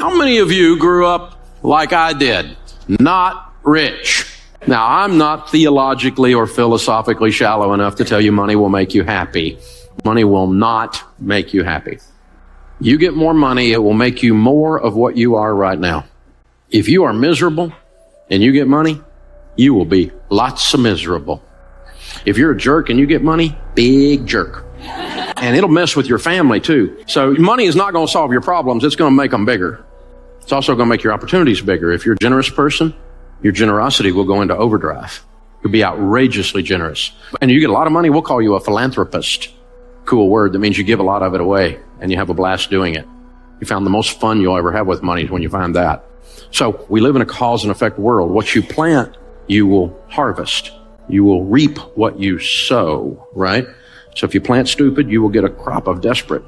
How many of you grew up like I did? Not rich. Now, I'm not theologically or philosophically shallow enough to tell you money will make you happy. Money will not make you happy. You get more money, it will make you more of what you are right now. If you are miserable and you get money, you will be lots of miserable. If you're a jerk and you get money, big jerk. And it'll mess with your family too. So money is not going to solve your problems. It's going to make them bigger. It's also going to make your opportunities bigger. If you're a generous person, your generosity will go into overdrive. You'll be outrageously generous. And you get a lot of money, we'll call you a philanthropist. Cool word that means you give a lot of it away and you have a blast doing it. You found the most fun you'll ever have with money when you find that. So we live in a cause and effect world. What you plant, you will harvest. You will reap what you sow, right? So if you plant stupid, you will get a crop of desperate.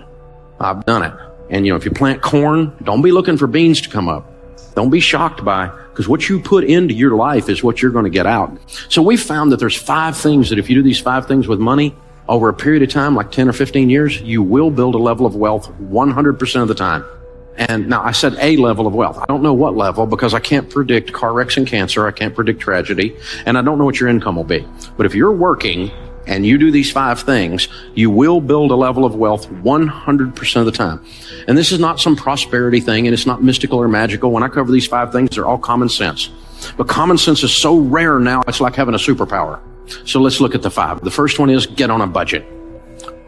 I've done it. And if you plant corn, don't be looking for beans to come up. Don't be shocked by, because what you put into your life is what you're going to get out. So we found that there's 5 things that if you do these 5 things with money over a period of time, like 10 or 15 years, you will build a level of wealth 100% of the time. And now I said a level of wealth. I don't know what level because I can't predict car wrecks and cancer. I can't predict tragedy. And I don't know what your income will be. But if you're working and you do these 5 things, you will build a level of wealth 100% of the time. And this is not some prosperity thing, and it's not mystical or magical. When I cover these 5 things, they're all common sense. But common sense is so rare now, it's like having a superpower. So let's look at the 5. The first one is get on a budget.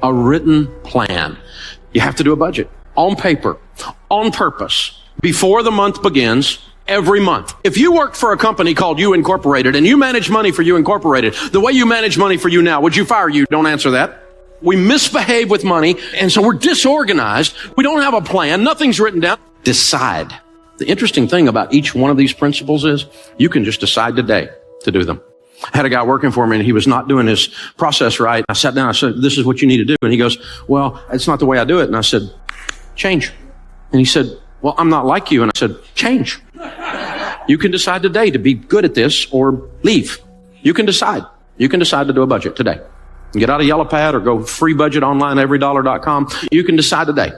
A written plan. You have to do a budget. On paper. On purpose. Before the month begins. Every month. If you worked for a company called You Incorporated and you manage money for You Incorporated, the way you manage money for you now, would you fire you? Don't answer that. We misbehave with money, and so we're disorganized. We don't have a plan. Nothing's written down. Decide. The interesting thing about each one of these principles is you can just decide today to do them. I had a guy working for me, and he was not doing his process right. I sat down, I said, this is what you need to do. And he goes, well, it's not the way I do it. And I said, change. And he said, well, I'm not like you. And I said, change. You can decide today to be good at this or leave. You can decide. You can decide to do a budget today. Get out a yellow pad or go free budget online, everydollar.com. You can decide today.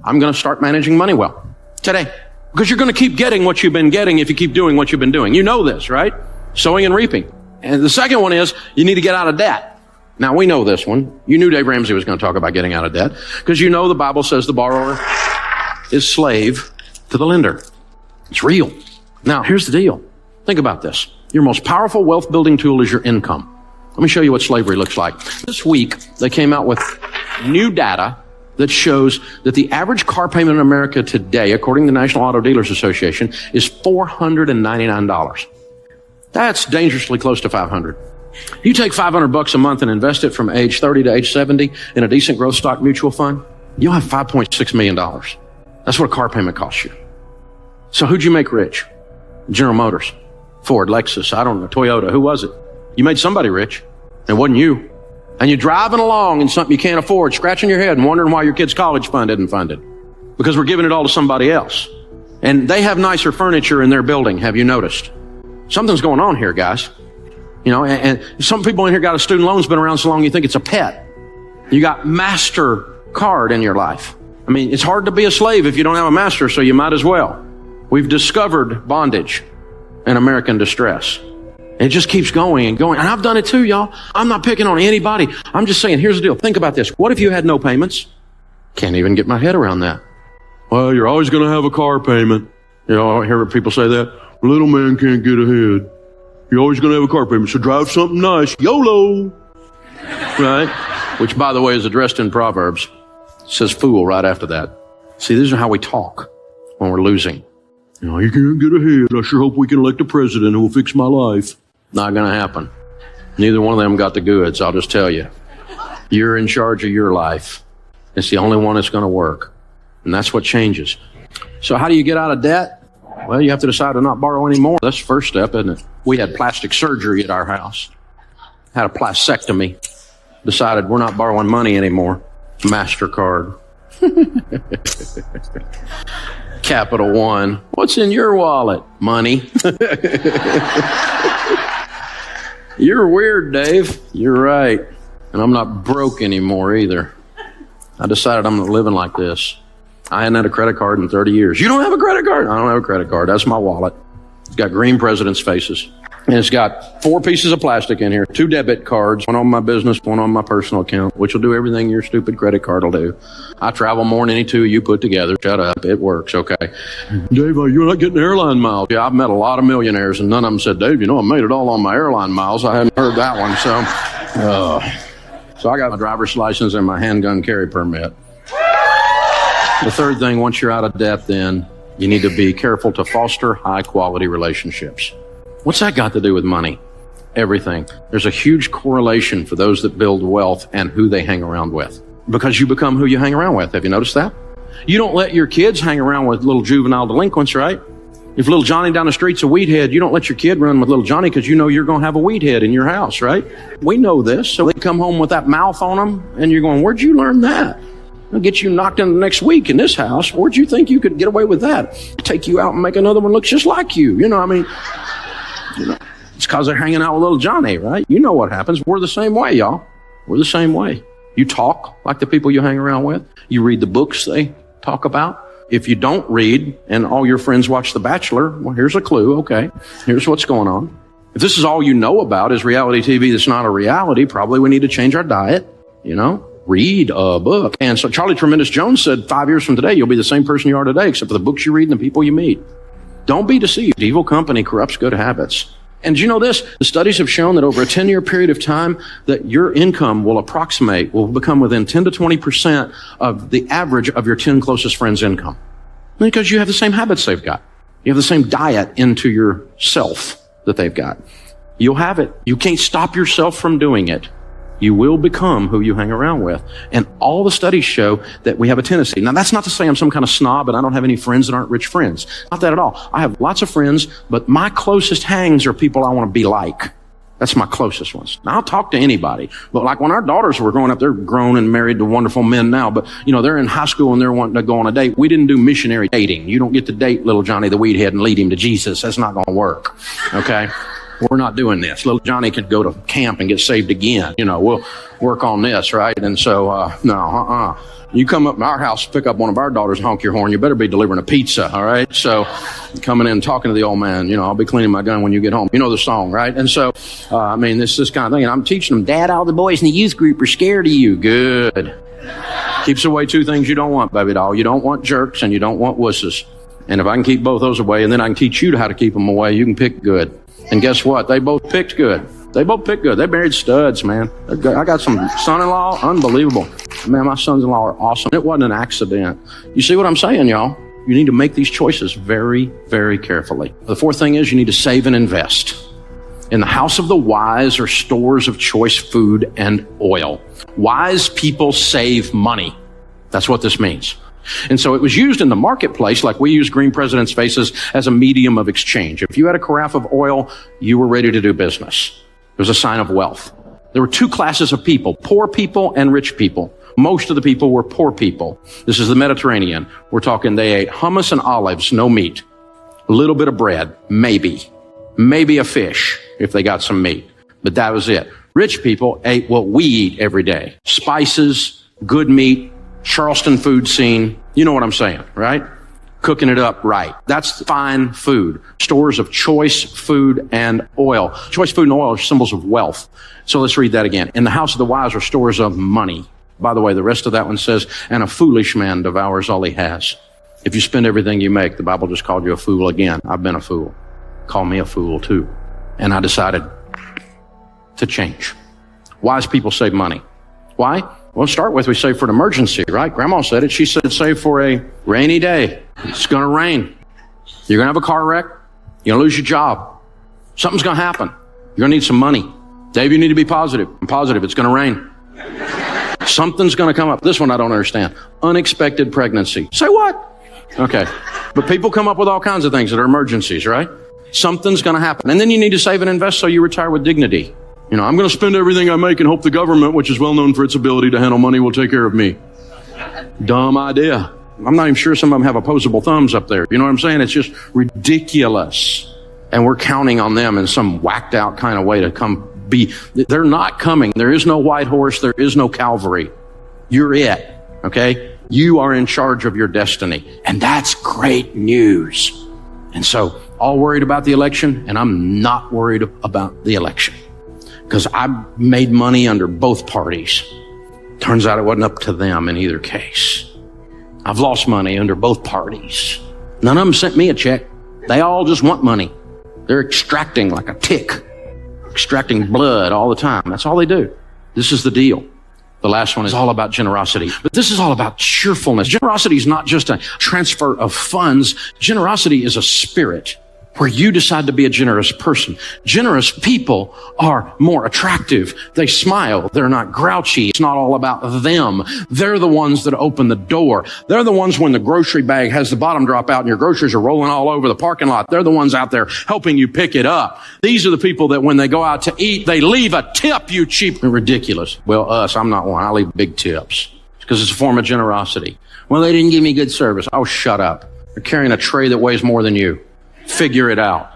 I'm going to start managing money well today. Because you're going to keep getting what you've been getting if you keep doing what you've been doing. You know this, right? Sowing and reaping. And the second one is you need to get out of debt. Now, we know this one. You knew DaveRamsey was going to talk about getting out of debt because you know the Bible says the borrower is slave to the lender. It's real. Now, here's the deal. Think about this. Your most powerful wealth building tool is your income. Let me show you what slavery looks like. This week, they came out with new data that shows that the average car payment in America today, according to the National Auto Dealers Association, is $499. That's dangerously close to $500. You take $500 a month and invest it from age 30 to age 70 in a decent growth stock mutual fund, you'll have $5.6 million. That's what a car payment costs you. So who'd you make rich? General Motors, Ford, Lexus, I don't know, Toyota, who was it? You made somebody rich. It wasn't you. And you're driving along in something you can't afford, scratching your head and wondering why your kid's college fund isn't funded. Because we're giving it all to somebody else. And they have nicer furniture in their building, have you noticed? Something's going on here, guys. And some people in here got a student loan's been around so long you think it's a pet. You got MasterCard in your life. I mean, it's hard to be a slave if you don't have a master, so you might as well. We've discovered bondage and American distress. It just keeps going and going. And I've done it too, y'all. I'm not picking on anybody. I'm just saying, here's the deal. Think about this. What if you had no payments? Can't even get my head around that. Well, you're always going to have a car payment. I hear people say that. Little man can't get ahead. You're always going to have a car payment, so drive something nice. YOLO! Right? Which, by the way, is addressed in Proverbs. It says fool right after that. See, these are how we talk when we're losing. You can't get ahead. I sure hope we can elect a president who will fix my life. Not going to happen. Neither one of them got the goods, I'll just tell you. You're in charge of your life. It's the only one that's going to work. And that's what changes. So how do you get out of debt? Well, you have to decide to not borrow anymore. That's the first step, isn't it? We had plastic surgery at our house. Had a plastectomy. Decided we're not borrowing money anymore. MasterCard. Capital One. What's in your wallet? Money. You're weird, Dave. You're right. And I'm not broke anymore either. I decided I'm not living like this. I hadn't had a credit card in 30 years. You don't have a credit card? I don't have a credit card. That's my wallet. It's got green presidents' faces. And it's got 4 pieces of plastic in here, 2 debit cards, one on my business, one on my personal account, which will do everything your stupid credit card will do. I travel more than any 2 you put together. Shut up. It works, okay? Dave, you're not getting airline miles. Yeah, I've met a lot of millionaires, and none of them said, Dave, I made it all on my airline miles. I hadn't heard that one, so I got my driver's license and my handgun carry permit. The third thing, once you're out of debt, then you need to be careful to foster high-quality relationships. What's that got to do with money? Everything. There's a huge correlation for those that build wealth and who they hang around with. Because you become who you hang around with. Have you noticed that? You don't let your kids hang around with little juvenile delinquents, right? If little Johnny down the street's a weed head, you don't let your kid run with little Johnny because you know you're going to have a weed head in your house, right? We know this. So they come home with that mouth on them, and you're going, where'd you learn that? I'll get you knocked in the next week in this house. Where'd you think you could get away with that? Take you out and make another one look just like you. It's because they're hanging out with little Johnny, right? You know what happens. We're the same way, y'all. We're the same way. You talk like the people you hang around with. You read the books they talk about. If you don't read and all your friends watch The Bachelor, well, here's a clue. Okay, here's what's going on. If this is all you know about is reality TV that's not a reality, probably we need to change our diet, read a book. And so Charlie Tremendous Jones said 5 years from today, you'll be the same person you are today, except for the books you read and the people you meet. Don't be deceived. Evil company corrupts good habits. And do you know this? The studies have shown that over a 10-year period of time that your income will become within 10 to 20% of the average of your 10 closest friends' income. Because you have the same habits they've got. You have the same diet into yourself that they've got. You'll have it. You can't stop yourself from doing it. You will become who you hang around with. And all the studies show that we have a tendency. Now, that's not to say I'm some kind of snob and I don't have any friends that aren't rich friends. Not that at all. I have lots of friends, but my closest hangs are people I want to be like. That's my closest ones. Now, I'll talk to anybody. But like when our daughters were growing up, they're grown and married to wonderful men now. But, they're in high school and they're wanting to go on a date. We didn't do missionary dating. You don't get to date little Johnny the weed head and lead him to Jesus. That's not going to work. Okay? We're not doing this. Little Johnny could go to camp and get saved again. We'll work on this, right? And so, You come up to our house, pick up one of our daughters and honk your horn, you better be delivering a pizza, all right? So, coming in, talking to the old man, I'll be cleaning my gun when you get home. You know the song, right? And so, this kind of thing. And I'm teaching them, Dad, all the boys in the youth group are scared of you. Good. Keeps away 2 things you don't want, baby doll. You don't want jerks and you don't want wusses. And if I can keep both those away, and then I can teach you how to keep them away, you can pick good. And guess what? They both picked good. They married studs, man. I got some son-in-law, unbelievable. Man, my sons-in-law are awesome. It wasn't an accident. You see what I'm saying, y'all? You need to make these choices very, very carefully. The 4th thing is you need to save and invest. In the house of the wise are stores of choice food and oil. Wise people save money. That's what this means. And so it was used in the marketplace, like we use green presidents' faces, as a medium of exchange. If you had a carafe of oil, you were ready to do business. It was a sign of wealth. There were 2 classes of people, poor people and rich people. Most of the people were poor people. This is the Mediterranean. We're talking they ate hummus and olives, no meat. A little bit of bread, maybe a fish if they got some meat. But that was it. Rich people ate what we eat every day. Spices, good meat, Charleston food scene. You know what I'm saying, right? Cooking it up right. That's fine food. Stores of choice food and oil. Choice food and oil are symbols of wealth. So let's read that again. In the house of the wise are stores of money. By the way, the rest of that one says, and a foolish man devours all he has. If you spend everything you make, the Bible just called you a fool again. I've been a fool. Call me a fool too. And I decided to change. Wise people save money. Why? Well, start with, we save for an emergency, right? Grandma said it. She said save for a rainy day. It's going to rain. You're going to have a car wreck. You're going to lose your job. Something's going to happen. You're going to need some money. Dave, you need to be positive. I'm positive. It's going to rain. Something's going to come up. This one I don't understand. Unexpected pregnancy. Say what? Okay. But people come up with all kinds of things that are emergencies, right? Something's going to happen. And then you need to save and invest so you retire with dignity. I'm going to spend everything I make and hope the government, which is well known for its ability to handle money, will take care of me. Dumb idea. I'm not even sure some of them have opposable thumbs up there. You know what I'm saying? It's just ridiculous. And we're counting on them in some whacked out kind of way to come be. They're not coming. There is no white horse. There is no Calvary. You're it. Okay? You are in charge of your destiny. And that's great news. And so, all worried about the election, and I'm not worried about the election. Because I made money under both parties. Turns out it wasn't up to them in either case. I've lost money under both parties. None of them sent me a check. They all just want money. They're extracting like a tick, extracting blood all the time. That's all they do. This is the deal. The last one is all about generosity. But this is all about cheerfulness. Generosity is not just a transfer of funds. Generosity is a spirit where you decide to be a generous person. Generous people are more attractive. They smile. They're not grouchy. It's not all about them. They're the ones that open the door. They're the ones when the grocery bag has the bottom drop out and your groceries are rolling all over the parking lot. They're the ones out there helping you pick it up. These are the people that when they go out to eat, they leave a tip, you cheap and ridiculous. Well, I'm not one. I leave big tips because it's a form of generosity. Well, they didn't give me good service. Oh, shut up. They're carrying a tray that weighs more than you. Figure it out.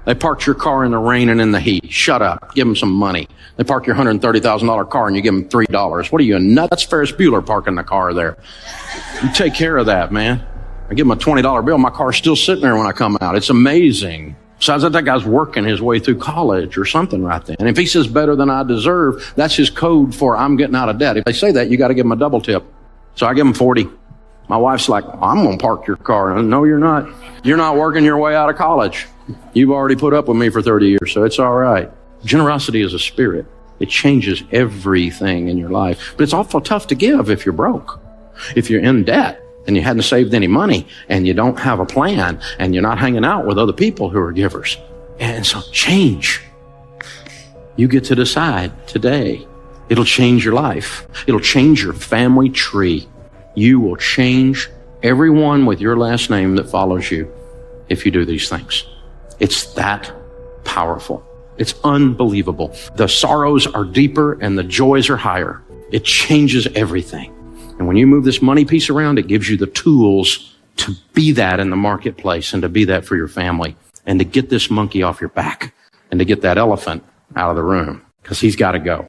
They parked your car in the rain and in the heat. Shut up. Give them some money. They park your $130,000 car and you give them $3. What are you, a nut? That's Ferris Bueller parking the car there. You take care of that, man. I give them a $20 bill. My car's still sitting there when I come out. It's amazing. Besides that guy's working his way through college or something right then. And if he says better than I deserve, that's his code for I'm getting out of debt. If they say that, you got to give them a double tip. So I give them 40. My wife's like, I'm going to park your car. No, you're not. You're not working your way out of college. You've already put up with me for 30 years, so it's all right. Generosity is a spirit. It changes everything in your life. But it's awful tough to give if you're broke. If you're in debt and you hadn't saved any money and you don't have a plan and you're not hanging out with other people who are givers. And so change. You get to decide today. It'll change your life. It'll change your family tree. You will change everyone with your last name that follows you if you do these things. It's that powerful. It's unbelievable. The sorrows are deeper and the joys are higher. It changes everything. And when you move this money piece around, it gives you the tools to be that in the marketplace and to be that for your family and to get this monkey off your back and to get that elephant out of the room because he's got to go.